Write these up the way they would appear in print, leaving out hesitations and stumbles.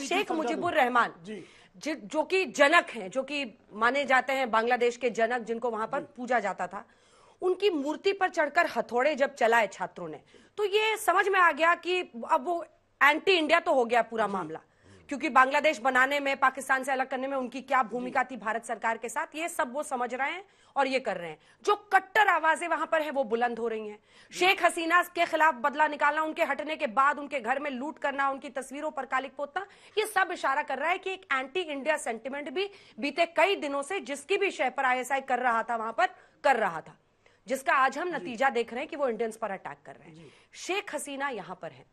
शेख मुजीबुर रहमान जो कि जनक हैं, जो कि माने जाते हैं बांग्लादेश के जनक, जिनको वहां पर पूजा जाता था, उनकी मूर्ति पर चढ़कर हथौड़े जब चलाए छात्रों ने, तो ये समझ में आ गया कि अब वो एंटी इंडिया तो हो गया पूरा मामला, क्योंकि बांग्लादेश बनाने में, पाकिस्तान से अलग करने में उनकी क्या भूमिका थी भारत सरकार के साथ, ये सब वो समझ रहे हैं और ये कर रहे हैं। जो कट्टर आवाजें वहां पर है वो बुलंद हो रही हैं। शेख हसीना के खिलाफ बदला निकालना, उनके हटने के बाद उनके घर में लूट करना, उनकी तस्वीरों पर कालिक पोतना, ये सब इशारा कर रहा है कि एक एंटी इंडिया सेंटिमेंट भी बीते कई दिनों से जिसकी भी शय पर आईएसआई कर रहा था वहां पर कर रहा था, जिसका आज हम नतीजा देख रहे हैं कि वो इंडियंस पर अटैक कर रहे हैं। शेख हसीना यहां पर है,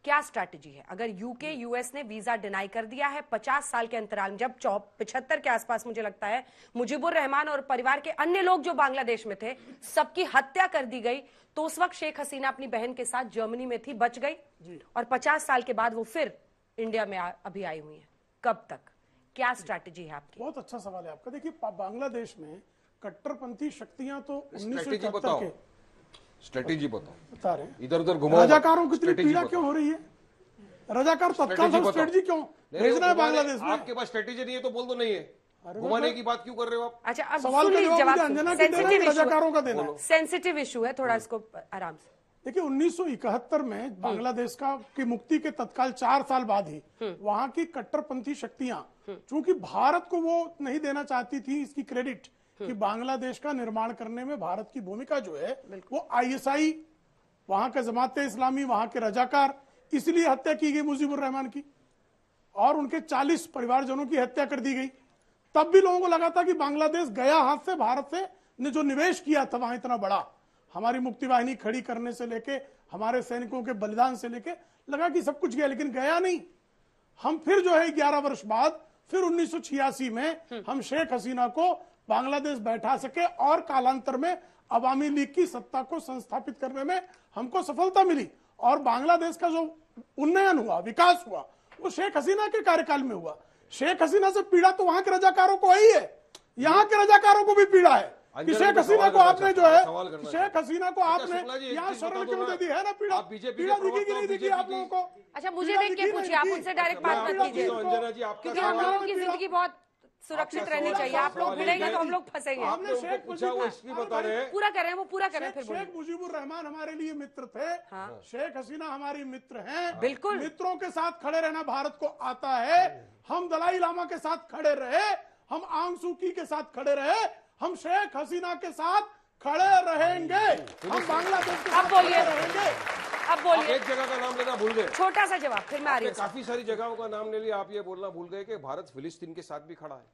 क्या स्ट्रैटेजी है? अगर यूके यूएस ने वीजा डिनाई कर दिया है 50 साल के अंतराल में, जब 75 के आसपास मुझे लगता है मुजीबुर रहमान और परिवार के अन्य लोग जो बांग्लादेश में थे सबकी हत्या कर दी गई, तो उस वक्त शेख हसीना अपनी बहन के साथ जर्मनी में थी, बच गई, और 50 साल के बाद वो फिर इंडिया में अभी आई हुई है। कब तक, क्या स्ट्रैटेजी है आपकी? बहुत अच्छा सवाल है आपका। देखिए, बांग्लादेश में कट्टरपंथी शक्तियां तो 1971 के स्ट्रेटेजी बता रहे हैं, इधर उधर घुमाओ। रजाकारों की इतनी पीड़ा क्यों हो रही है? रजाकार तत्काल स्ट्रेटेजी क्यों भेजना है बांग्लादेश में? आपके पास स्ट्रेटेजी नहीं है तो बोल दो नहीं है, घुमाने की बात क्यों कर रहे हो आप? अच्छा, अब सवाल का जवाब अंजना की देना है, रजाकारों का देना है। सेंसिटिव इशू है थोड़ा, इसको आराम से देखिए। 1971 में बांग्लादेश की मुक्ति के तत्काल 4 साल बाद ही वहां की कट्टरपंथी शक्तियां, चूंकि भारत को वो नहीं देना चाहती थी इसकी क्रेडिट कि बांग्लादेश का निर्माण करने में भारत की भूमिका जो है वो आईएसआई, वहां का जमाते इस्लामी, वहां के रजाकार, इसलिए हत्या की गई मुजीबुर रहमान की, और उनके 40 परिवारजनों की हत्या कर दी गई। तब भी लोगों को लगा था कि बांग्लादेश गया हाथ से, भारत से ने जो निवेश किया था वहां इतना बड़ा, हमारी मुक्ति वाहिनी खड़ी करने से लेके, हमारे सैनिकों के बलिदान से लेके, लगा कि सब कुछ गया, लेकिन गया नहीं। हम फिर जो है 11 वर्ष बाद फिर 1986 में हम शेख हसीना को बांग्लादेश बैठा सके और कालांतर में अवामी लीग की सत्ता को संस्थापित करने में हमको सफलता मिली, और बांग्लादेश का जो उन्नयन हुआ, विकास हुआ, वो शेख हसीना के कार्यकाल में हुआ। शेख हसीना से पीड़ा तो वहां के रजाकारों को ही है, यहाँ के रजाकारों को भी पीड़ा है कि शेख हसीना को आपने जो है, शेख हसीना को आपने यहाँ शरण क्यों दे दी है ना? पीड़ा दिखी कि नहीं दिखी आप लोगों को? अच्छा, मुझे देख के पूछिए, आप उनसे डायरेक्ट बात मत कीजिए, क्योंकि हम लोगों की जिंदगी बहुत सुरक्षित रहनी चाहिए। आप लोग भिड़ेंगे तो हम लोग फंसेंगे। हमने शेख बता रहे हैं, पूरा कर रहे हैं, वो पूरा कर रहे हैं। शेख मुजीबुर रहमान हमारे लिए मित्र थे, शेख हसीना हमारी मित्र हैं, बिल्कुल। मित्रों के साथ खड़े रहना भारत को आता है। हम दलाई लामा के साथ खड़े रहे, हम आंग सूकी के साथ खड़े रहे, हम शेख हसीना के साथ खड़े रहेंगे, हम बांग्लादेश के साथ खड़े रहेंगे। अब बोलिए, एक जगह का नाम लेना भूल गए, छोटा सा जवाब, फिर मैं आ रही हूं। काफी सारी जगहों का नाम ले लिया, आप ये बोलना भूल गए कि भारत फिलिस्तीन के साथ भी खड़ा है।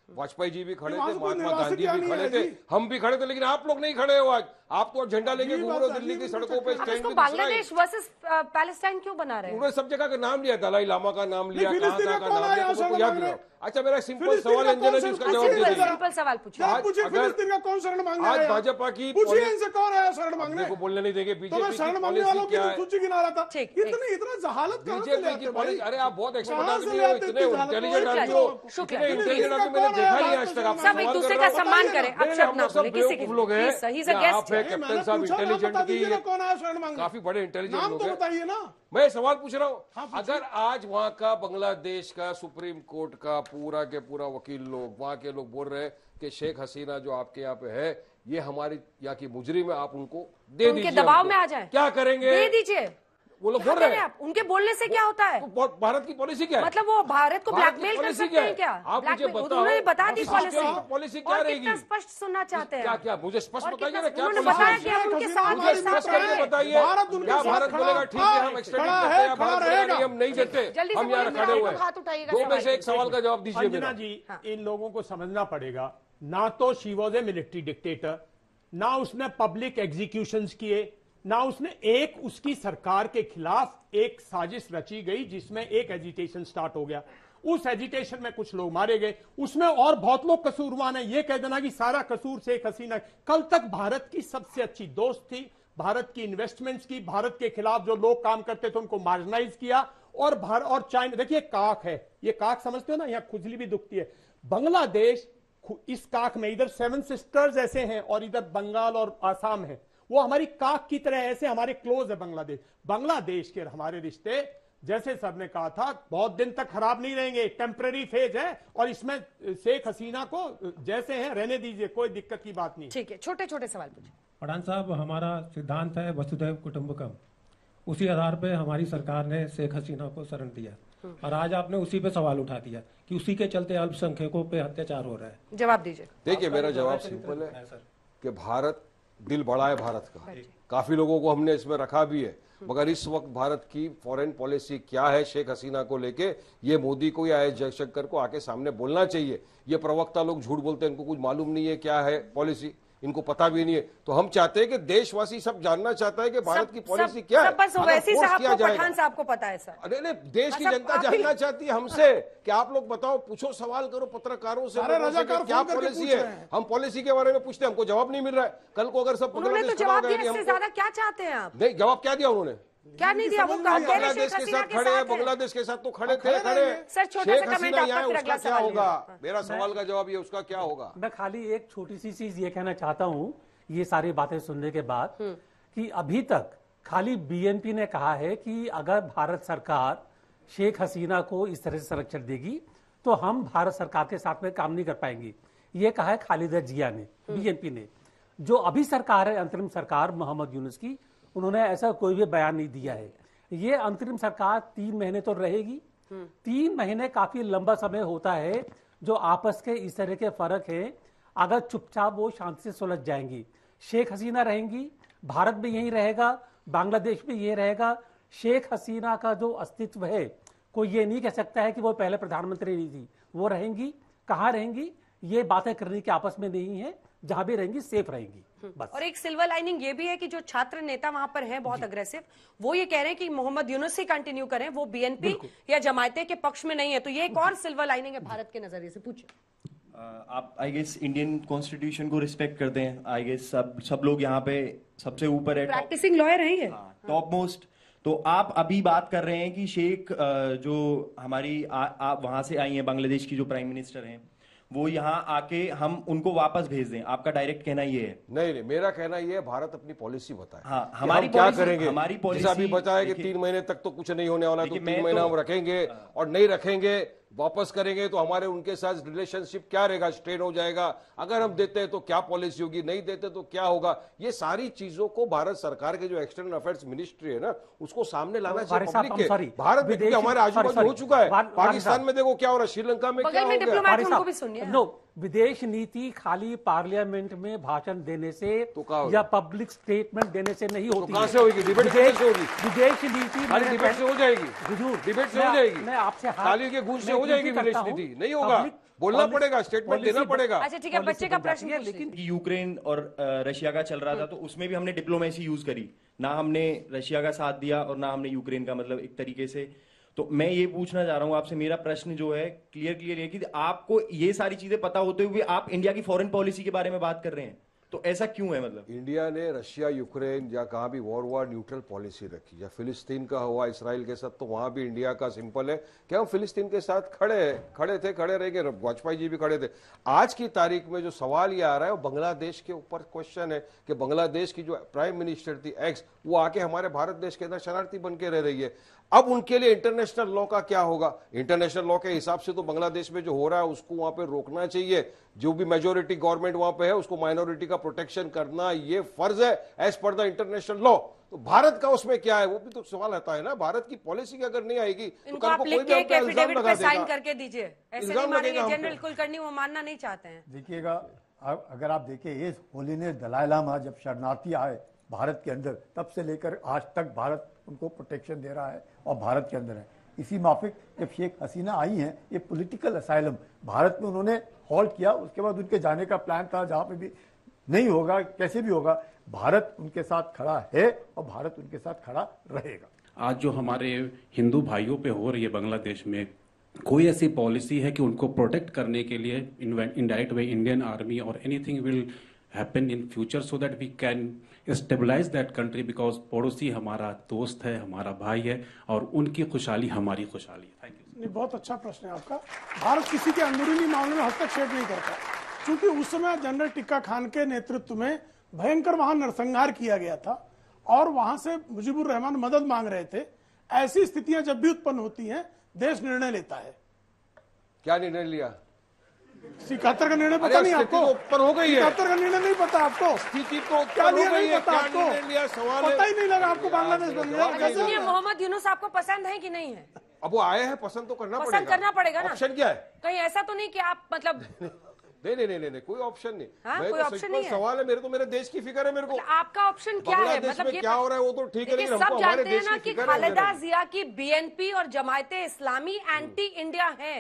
वाजपेयी जी भी खड़े थे, महात्मा गांधी भी खड़े थे, हम भी खड़े थे, लेकिन आप लोग नहीं खड़े हो। आज आप तो झंडा लेके घूम रहे हो दिल्ली की सड़कों पे, स्टैंड पे। बांग्लादेश वर्सेस पैलेस्टाइन क्यों बना रहे हैं? उन्होंने सब जगह का नाम लिया, दलाई लामा का नाम लिया, कहां का नाम लिया, तो याद दिलाओ। अच्छा, मेरा सिंपल सवाल अंजना जी, उसका जवाब दीजिए। सिंपल सवाल पूछिए। फिलिस्तीन का कौन शरण मांगने आज भाजपा की, पूछिए इनसे कौन है शरण मांगने को? बोलने नहीं देंगे। बीजेपी शरण मांगने वालों की सूची गिना रहा था, इतना जहालत बीजेपी की पॉलिसी। अरे आप बहुत एक्सपर्ट आदमी हो, इतने इंटेलिजेंट आदमी हो, इतने इंटेलिजेंट आदमी मैंने देखा नहीं आज तक। सब एक दूसरे का सम्मान करें, अब शब्द ना बोले किसी के। लोग हैं, सही से गेस्ट आप है कैप्टन साहब इंटेलिजेंट की, कौन है शरण मांगने? काफी बड़े इंटेलिजेंट नाम लोग तो हैं। बताइए ना। मैं सवाल पूछ रहा हूँ, अगर आज वहां का बांग्लादेश का सुप्रीम कोर्ट का पूरा के पूरा वकील लोग, वहां के लोग बोल रहे हैं कि शेख हसीना जो आपके यहाँ पे है ये हमारी यहाँ की मुजरिम है, आप उनको दे दीजिए, दबाव में आ जाए, क्या करेंगे? दे दीजिए। वो लोग बोल रहे हैं। उनके बोलने से क्या होता है? तो भारत की पॉलिसी क्या है? मतलब वो भारत को ब्लैकमेल कर सकते हैं क्या? आप मुझे बताओ, उन्होंने बता दी पॉलिसी क्या रहेगी? स्पष्ट सुनना चाहते हैं क्या क्या मुझे स्पष्ट बताइए ना, क्या उन्होंने बताया कि हम उनके साथ मुझे स्पष्ट करके बताइए। क्या भारत बोलेगा ठीक है हम एक्सट्रेडिट करते हैं, भारत बोलेगा हम नहीं देते, हम यहाँ खड़े हुए हैं? दो में से एक सवाल का जवाब दीजिए। अंजना जी, इन लोगों को समझना पड़ेगा, ना तो she was a military dictator, ना उसने पब्लिक एग्जीक्यूशंस किए, ना उसने एक उसकी सरकार के खिलाफ एक साजिश रची गई जिसमें एक एजिटेशन स्टार्ट हो गया। उस एजिटेशन में कुछ लोग मारे गए, उसमें और बहुत लोग कसूरवान हैं। ये कह देना कि सारा कसूर शेख हसीना, कल तक भारत की सबसे अच्छी दोस्त थी, भारत की इन्वेस्टमेंट्स की, भारत के खिलाफ जो लोग काम करते थे उनको मार्जिनाइज किया, और चाइना, देखिए काक है, ये काक समझते हो ना, यहां खुजली भी दुखती है। बांग्लादेश इस काक में इधर 7 सिस्टर्स ऐसे हैं और इधर बंगाल और आसाम है, वो हमारी काक की तरह ऐसे हमारे क्लोज है बांग्लादेश। बांग्लादेश के हमारे रिश्ते जैसे सर ने कहा था बहुत दिन तक खराब नहीं रहेंगे, टेम्पररी फेज है और इसमें शेख हसीना को जैसे हैं रहने दीजिए, कोई दिक्कत की बात नहीं। ठीक है, छोटे छोटे सवाल पूछिए। पठान साहब, हमारा सिद्धांत है वसुधैव कुटुंबकम, उसी आधार पे हमारी सरकार ने शेख हसीना को शरण दिया और आज आपने उसी पे सवाल उठा दिया कि उसी के चलते अल्पसंख्यकों पे अत्याचार हो रहा है। जवाब दीजिए। देखिए, मेरा जवाब सिंपल है कि भारत दिल बड़ा है भारत का, काफी लोगों को हमने इसमें रखा भी है, मगर इस वक्त भारत की फॉरेन पॉलिसी क्या है शेख हसीना को लेके, ये मोदी को या एस जयशंकर को आके सामने बोलना चाहिए। ये प्रवक्ता लोग झूठ बोलते हैं, इनको कुछ मालूम नहीं है क्या है पॉलिसी, इनको पता भी नहीं है। तो हम चाहते हैं कि देशवासी सब जानना चाहता है कि भारत की पॉलिसी क्या है। बस वैसी साहब को, पठान साहब को पता है सर। अरे नहीं, देश की जनता जानना चाहती है हमसे कि आप लोग बताओ, पूछो, सवाल करो पत्रकारों से, क्या पॉलिसी है। हम पॉलिसी के बारे में पूछते हैं, हमको जवाब नहीं मिल रहा है। कल को अगर सब उन्होंने तो जवाब दिया, इससे ज्यादा क्या चाहते हैं आप? नहीं, जवाब क्या दिया उन्होंने? क्या नहीं दिया? वो बांग्लादेश के साथ खड़े हैं, बांग्लादेश के साथ तो खड़े थे, खड़े। सर, छोटा सा कमेंट आपका, फिर उसका अगला क्या सवाल होगा? मेरा सवाल का जवाब ये, उसका क्या होगा? मैं खाली एक छोटी सी चीज ये कहना चाहता हूं, ये सारी बातें सुनने के बाद, कि अभी तक खाली बीएनपी ने कहा है कि अगर भारत सरकार शेख हसीना को इस तरह से संरक्षण देगी तो हम भारत सरकार के साथ में काम नहीं कर पाएंगे। ये कहा है खालिदा जिया ने, बीएनपी ने। जो अभी सरकार है, अंतरिम सरकार मोहम्मद यूनुस की, उन्होंने ऐसा कोई भी बयान नहीं दिया है। ये अंतरिम सरकार 3 महीने तो रहेगी। 3 महीने काफी लंबा समय होता है। जो आपस के इस तरह के फर्क है, अगर चुपचाप वो शांति से सुलझ जाएंगी, शेख हसीना रहेंगी, भारत भी यही रहेगा, बांग्लादेश भी यही रहेगा। शेख हसीना का जो अस्तित्व है, कोई ये नहीं कह सकता है कि वो पहले प्रधानमंत्री नहीं थी। वो रहेंगी, कहाँ रहेंगी, ये बातें करने की आपस में नहीं है। जहां भी रहेंगी सेफ रहेंगी बस। और एक सिल्वर लाइनिंग ये भी है कि जो छात्र नेता वहां पर हैं बहुत अग्रेसिव, वो ये कह रहे हैं कि मोहम्मद यूनुस ही कंटिन्यू करें, वो बीएनपी या जमायते के पक्ष में नहीं है। तो ये एक और सिल्वर लाइनिंग है भारत के नजरिए से। पूछिए। आप आई गेस इंडियन कॉन्स्टिट्यूशन को रिस्पेक्ट करते हैं। आई गेस सब लोग यहाँ पे सबसे ऊपर है, प्रैक्टिसिंग लॉयर है ये, टॉप मोस्ट। तो आप अभी बात कर रहे हैं कि शेख जो हमारी आप वहां से आई हैं, बांग्लादेश की जो प्राइम मिनिस्टर हैं, वो यहाँ आके हम उनको वापस भेज दें। आपका डायरेक्ट कहना ये है? नहीं, मेरा कहना ये है, भारत अपनी पॉलिसी बताए। हाँ, हमारी क्या करेंगे? हमारी पॉलिसी अभी बताया कि 3 महीने तक तो कुछ नहीं होने वाला, तो 3 महीना हम रखेंगे और नहीं रखेंगे, वापस करेंगे तो हमारे उनके साथ रिलेशनशिप क्या रहेगा, स्ट्रेन हो जाएगा। अगर हम देते हैं तो क्या पॉलिसी होगी, नहीं देते तो क्या होगा। ये सारी चीजों को भारत सरकार के जो एक्सटर्नल अफेयर्स मिनिस्ट्री है ना, उसको सामने लाना चाहिए पब्लिक के। भारत में हमारे आजू बाजू हो चुका है, पाकिस्तान में देखो क्या हो रहा है, श्रीलंका में क्या हो गया। नो, विदेश नीति खाली पार्लियामेंट में भाषण देने से या पब्लिक स्टेटमेंट देने से नहीं होती। कहां से होगी? डिबेट से होगी। विदेश नीति डिबेट से हो जाएगी, डिबेट से हो जाएगी, मैं आपसे खाली के गूंज से हो जाएगी विदेश नीति? नहीं होगा, बोलना पड़ेगा, स्टेटमेंट देना पड़ेगा। अच्छा ठीक है, बच्चे का प्रश्न है। लेकिन यूक्रेन और रशिया का चल रहा था, तो उसमें भी हमने डिप्लोमेसी यूज करी ना, हमने रशिया का साथ दिया और ना हमने यूक्रेन का, मतलब एक तरीके से। तो मैं ये पूछना चाह रहा हूं आपसे, मेरा प्रश्न जो है क्लियर है कि आपको ये सारी चीजें पता होते हुए आप इंडिया की फॉरेन पॉलिसी के बारे में बात कर रहे हैं, तो ऐसा क्यों है? मतलब इंडिया ने रशिया, यूक्रेन या कहाँ भी वॉर न्यूट्रल पॉलिसी रखी, या फिलिस्तीन का हुआ इसराइल के साथ, तो वहां भी इंडिया का सिंपल है कि हम फिलिस्तीन के साथ खड़े रहेंगे। वाजपेयी जी भी खड़े थे। आज की तारीख में जो सवाल ये आ रहा है वो बांग्लादेश के ऊपर क्वेश्चन है कि बांग्लादेश की जो प्राइम मिनिस्टर थी एक्स, वो आके हमारे भारत देश के अंदर शरारती बन के रह रही है। अब उनके लिए इंटरनेशनल लॉ का क्या होगा? इंटरनेशनल लॉ के हिसाब से तो बांग्लादेश में जो हो रहा है उसको वहां पे रोकना चाहिए। जो भी मेजोरिटी गवर्नमेंट वहां पे है उसको माइनॉरिटी का प्रोटेक्शन करना ये फर्ज है as per the international law. तो भारत का उसमें क्या है, वो भी तो सवाल आता है ना। भारत की पॉलिसी अगर नहीं आएगी तो कल को कोई भी अपना इल्जाम लगा देगा। साइन करके दीजिए, ऐसे नहीं मानेंगे। जनरल कुलकर्णी वो मानना नहीं चाहते हैं। देखिएगा, अगर आप देखिए, ये होली ने दलाई लामा जब शरणार्थी आए भारत के अंदर, तब से लेकर आज तक भारत उनको प्रोटेक्शन दे रहा है और भारत के अंदर है। इसी माफिक जब शेख हसीना आई हैं, ये पॉलिटिकल असाइलम भारत में उन्होंने हॉल्ट किया, उसके बाद उनके जाने का प्लान था, जहां पे भी नहीं होगा, कैसे भी होगा, भारत उनके साथ खड़ा है और भारत उनके साथ खड़ा रहेगा। आज जो हमारे हिंदू भाइयों पे हो रही है बांग्लादेश में, कोई ऐसी पॉलिसी है कि उनको प्रोटेक्ट करने के लिए इनडायरेक्ट वे इंडियन आर्मी और anything will happen in future so that we can stabilise that country, because पड़ोसी हमारा दोस्त है, हमारा भाई है और उनकी खुशहाली हमारी खुशहाली है। Thank you. बहुत अच्छा प्रश्न है आपका। भारत किसी के अंदरूनी मामले में हस्तक्षेप नहीं करता, क्योंकि उस समय जनरल टिक्का खान के नेतृत्व में भयंकर वहां नरसंहार किया गया था और वहां से मुजीबुर रहमान मदद मांग रहे थे। ऐसी स्थितियां जब भी उत्पन्न होती हैं, देश निर्णय लेता है। क्या निर्णय लिया? 71 का निर्णय पता नहीं आपको? ऊपर हो गई है। 71 का निर्णय नहीं पता आपको? स्थिति तो क्या ऊपर हो गई नहीं है, पता क्या आपको? निर्णय लिया? सवाल है। पता ही नहीं लगा आपको बांग्लादेश बन गया अच्छा सुनिए, मोहम्मद यूनुस आपको पसंद है कि नहीं है? अब वो आए हैं, पसंद तो करना पड़ेगा। पसंद करना पड़ेगा ना। ऑप्शन क्या है? कहीं ऐसा तो नहीं कि आप मतलब नहीं, कोई ऑप्शन नहीं। हाँ, मैं कोई तो ऑप्शन सिंपल नहीं है। सवाल है, मेरे तो मेरे देश की फिक्र है मेरे को। आपका ऑप्शन क्या है? बांग्लादेश मतलब में ये क्या हो रहा है वो तो ठीक है, देखिए, लेकिन सब हमको हमारे जानते हैं देश ना की कि फिक्र है खालिदा मेरे। जिया की बीएनपी और जमायते इस्लामी एंटी इंडिया है।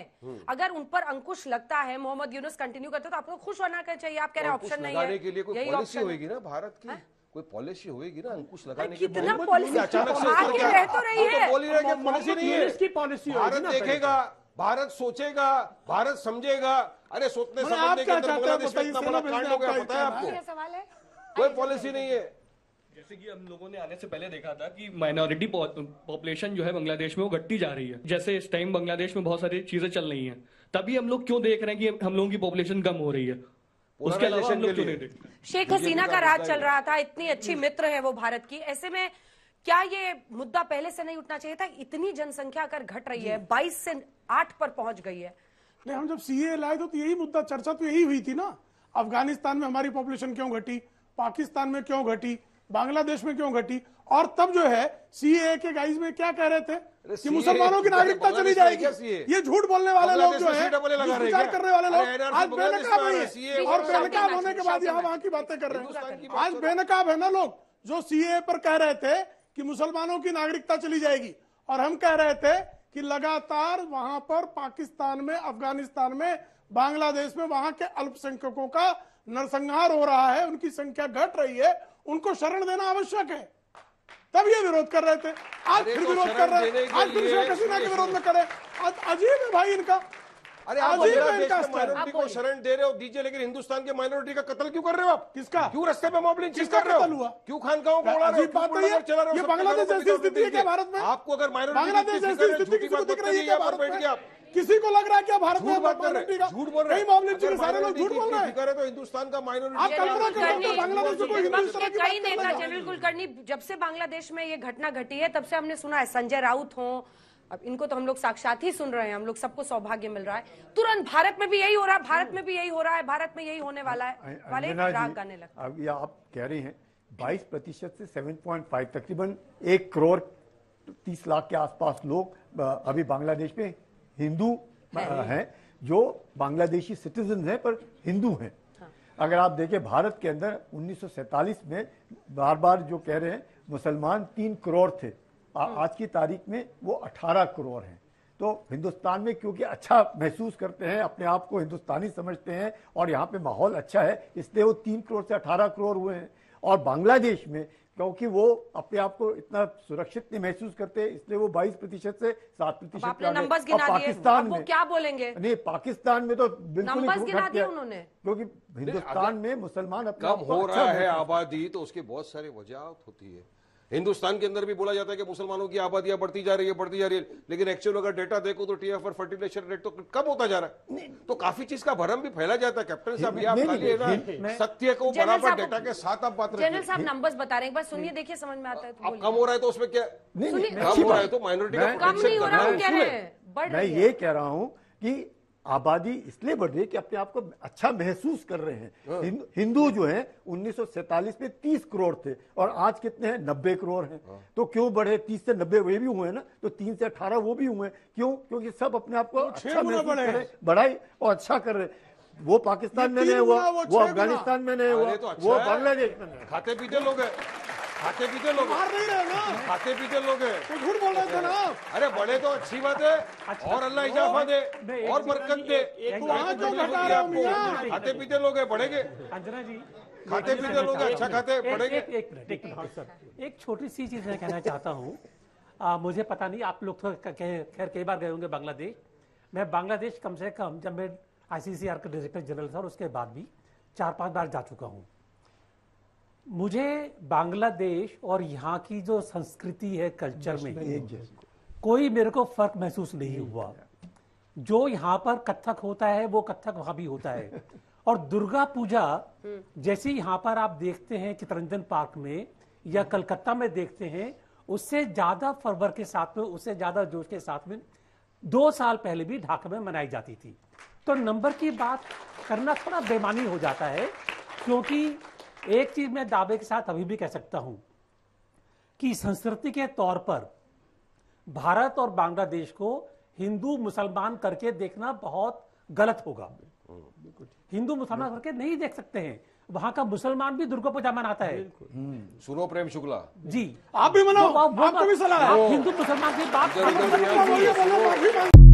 अगर उन पर अंकुश लगता है, मोहम्मद यूनुस कंटिन्यू करते तो आपको खुश होना चाहिए। आप कह रहे हैं ऑप्शन नहीं है, लगाने के लिए कोई यही पॉलिसी ऑप्शन होगी ना भारत की, कोई पॉलिसी होगी ना अंकुश लगाने है। की। कितना मोहम्मद पॉलिसी यूनुस अचानक से आगे क्या? रह तो रही आप है। बोल ही रहे हैं कि पॉलिसी नहीं है। यूनुस की पॉलिसी होगी भारत ना देखेगा, भारत सोचेगा, भारत समझेगा। अरे सोचने मतलब समझने आप के क्या अंदर चाहते हैं बांग्लादेश में बताइए, इतना बड़ा सेना कांड हो गया, भेजना पता है आपको? ये सवाल है। कोई पॉलिसी नहीं है। जैसे कि हम लोगों ने आने से पहले देखा था कि माइनॉरिटी पॉपुलेशन जो है बांग्लादेश में वो घटती जा रही है। जैसे इस टाइम बांग्लादेश में बहुत सारी चीजें चल रही हैं, तभी हम लोग क्यों देख रहे हैं कि हम लोगों की पॉपुलेशन कम हो रही है? उसके अलावा हम लोग क्यों नहीं देख रहे? शेख हसीना का राज चल रहा था, इतनी अच्छी मित्र है वो भारत की। ऐसे में क्या ये मुद्दा पहले से नहीं उठना चाहिए था? इतनी जनसंख्या अगर घट रही है, 22 से 8 पर पहुंच गई है। नहीं, हम जब सीए लाए तो यही मुद्दा, चर्चा तो यही हुई थी ना। अफगानिस्तान में हमारी पॉपुलेशन क्यों घटी, पाकिस्तान में क्यों घटी, बांग्लादेश में क्यों घटी, और तब जो है सीए के गाइज में क्या कह रहे थे कि मुसलमानों की नागरिकता चली जाएगी। ये झूठ बोलने वाले लोग जो है, विचार करने वाले लोग आज बेनकाब नहीं है, और बेनकाब होने के बाद यहाँ वहां की बातें कर रहे हैं। आज बेनकाब है ना लोग जो सीए पर कह रहे थे कि मुसलमानों की नागरिकता चली जाएगी, और हम कह रहे थे कि लगातार वहां पर पाकिस्तान में, अफगानिस्तान में, बांग्लादेश में वहां के अल्पसंख्यकों का नरसंहार हो रहा है, उनकी संख्या घट रही है, उनको शरण देना आवश्यक है। तब ये विरोध कर रहे थे, आज फिर विरोध कर रहे हैं, आज फिर शेख हसीना के विरोध में करे। अजीब है भाई इनका। अरे आप बांग्लादेश के माइनॉरिटी को शरण दे रहे हो, दीजिए, लेकिन हिंदुस्तान के माइनॉरिटी का कत्ल क्यों कर रहे हो आप? किसका? क्यों रास्ते पे मॉब लिंचिंग किसका कर रहे कत्ल हो? हुआ? क्यों खानकाहों को उड़ा रहे हो? अजीब बात है ये बांग्लादेश जैसी स्थिति है क्या भारत में? आपको अगर बांग्लादेश जैसी स्थिति किसी को दिख रही है क्या भारत में? किसी को लग रहा है क्या भारत में माइनॉरिटी का? झूठ बोल रहे हैं, मामले में सारे लोग झूठ बोल रहे हैं। हैं तो हिंदुस्तान का माइनॉरिटी आप कल्पना करें बांग्लादेश में कोई हिंदू इस तरह की कई बात नेता, कर रहा है। जनरल कुलकर्णी, जब से बांग्लादेश में ये घटना घटी है तब से हमने सुना है, संजय राउत हो, अब इनको तो हम लोग साक्षात ही सुन रहे हैं, हम लोग सबको सौभाग्य मिल रहा है। तुरंत भारत में भी यही हो रहा है, भारत में भी यही हो रहा है, भारत में यही होने वाला है वाले राग गाने लगते हैं। अब ये आप कह रही हैं 22% से 7.5 तकरीबन 1 करोड़ 30 लाख के आसपास लोग अभी बांग्लादेश में हिंदू हैं, जो बांग्लादेशी सिटीजन हैं पर हिंदू हैं। अगर आप देखें भारत के अंदर 1947 में बार बार जो कह रहे हैं मुसलमान 3 करोड़ थे, आज की तारीख में वो 18 करोड़ हैं। तो हिंदुस्तान में क्योंकि अच्छा महसूस करते हैं, अपने आप को हिंदुस्तानी समझते हैं और यहाँ पे माहौल अच्छा है, इसलिए वो 3 करोड़ से 18 करोड़ हुए हैं। और बांग्लादेश में क्योंकि वो अपने आप को इतना सुरक्षित नहीं महसूस करते, इसलिए वो 22% से 7%। आपने नंबर्स गिना दिए, अब वो क्या बोलेंगे? नहीं, पाकिस्तान में तो बिल्कुल नंबर्स गिना दिए उन्होंने, क्योंकि हिंदुस्तान में मुसलमान अपने कम हो रहा है आबादी, तो उसके बहुत सारे वजह होती है। हिंदुस्तान के अंदर भी बोला जाता है कि मुसलमानों की आबादियां बढ़ती जा रही है, लेकिन एक्चुअल अगर डेटा देखो तो टीएफआर फर्टिलाइजेशन रेट तो कम होता जा रहा है। तो काफी चीज का भरम भी फैला जाता है। कैप्टन साहब, ये आप खाली है ना सत्य को बराबर डेटा के साथ आप बात रखिए। जनरल साहब नंबर्स बता रहे हैं, एक बार सुनिए, देखिए समझ में आता है। अब कम हो रहा है तो उसमें क्या, कम हो रहा है तो माइनॉरिटी का कम नहीं हो रहा, हम कह रहे हैं बढ़ मैं रही है। ये कह रहा हूं कि आबादी इसलिए बढ़ रही है कि अपने आप को अच्छा महसूस कर रहे हैं। हिंदू जो है 1947 में 30 करोड़ थे और आज कितने हैं? 90 करोड़ हैं। तो क्यों बढ़े? 30 से 90 वे भी हुए ना, तो 3 से 18 वो भी हुए। क्यों? क्योंकि सब अपने आप को अच्छा महसूस कर रहे हैं, बढ़ाई और अच्छा कर रहे हैं। वो पाकिस्तान में नहीं हुआ, वो अफगानिस्तान में नहीं हुआ, वो बांग्लादेश में नहीं। खाते पीते लोग हैं, खाते पीते लोग बाहर नहीं रहे ना, खाते पीते लोग हैं, तो झूठ बोल रहे थे ना। अरे बड़े तो अच्छी बात है, और अल्लाह इजाफा दे और बरकत दे। वहाँ क्यों घटा रहे हो मियां? खाते पीते लोग हैं, बढ़ेंगे। अंजना जी, खाते पीते लोग हैं, अच्छा खाते बढ़ेंगे। एक मिनट, एक छोटी सी चीज मैं कहना चाहता हूँ। मुझे पता नहीं, आप लोग तो खैर कई बार गए होंगे बांग्लादेश। मैं बांग्लादेश कम से कम, जब मैं ICCR का डायरेक्टर जनरल था, उसके बाद भी 4-5 बार जा चुका हूँ। मुझे बांग्लादेश और यहाँ की जो संस्कृति है, कल्चर में कोई मेरे को फर्क महसूस नहीं हुआ। जो यहाँ पर कथक होता है वो कथक वहां भी होता है। और दुर्गा पूजा जैसे यहाँ पर आप देखते हैं चितरंजन पार्क में या कलकत्ता में देखते हैं, उससे ज्यादा फर्वर के साथ में, उससे ज्यादा जोश के साथ में 2 साल पहले भी ढाका में मनाई जाती थी। तो नंबर की बात करना थोड़ा बेमानी हो जाता है, क्योंकि एक चीज मैं दावे के साथ अभी भी कह सकता हूं कि संस्कृति के तौर पर भारत और बांग्लादेश को हिंदू मुसलमान करके देखना बहुत गलत होगा। हिंदू मुसलमान करके नहीं देख सकते हैं। वहां का मुसलमान भी दुर्गा पूजा मनाता है। सुनो प्रेम शुक्ला जी, आप भी मनाओ, आपको भी सलाह है। हिंदू मुसलमान की बात बोलिए,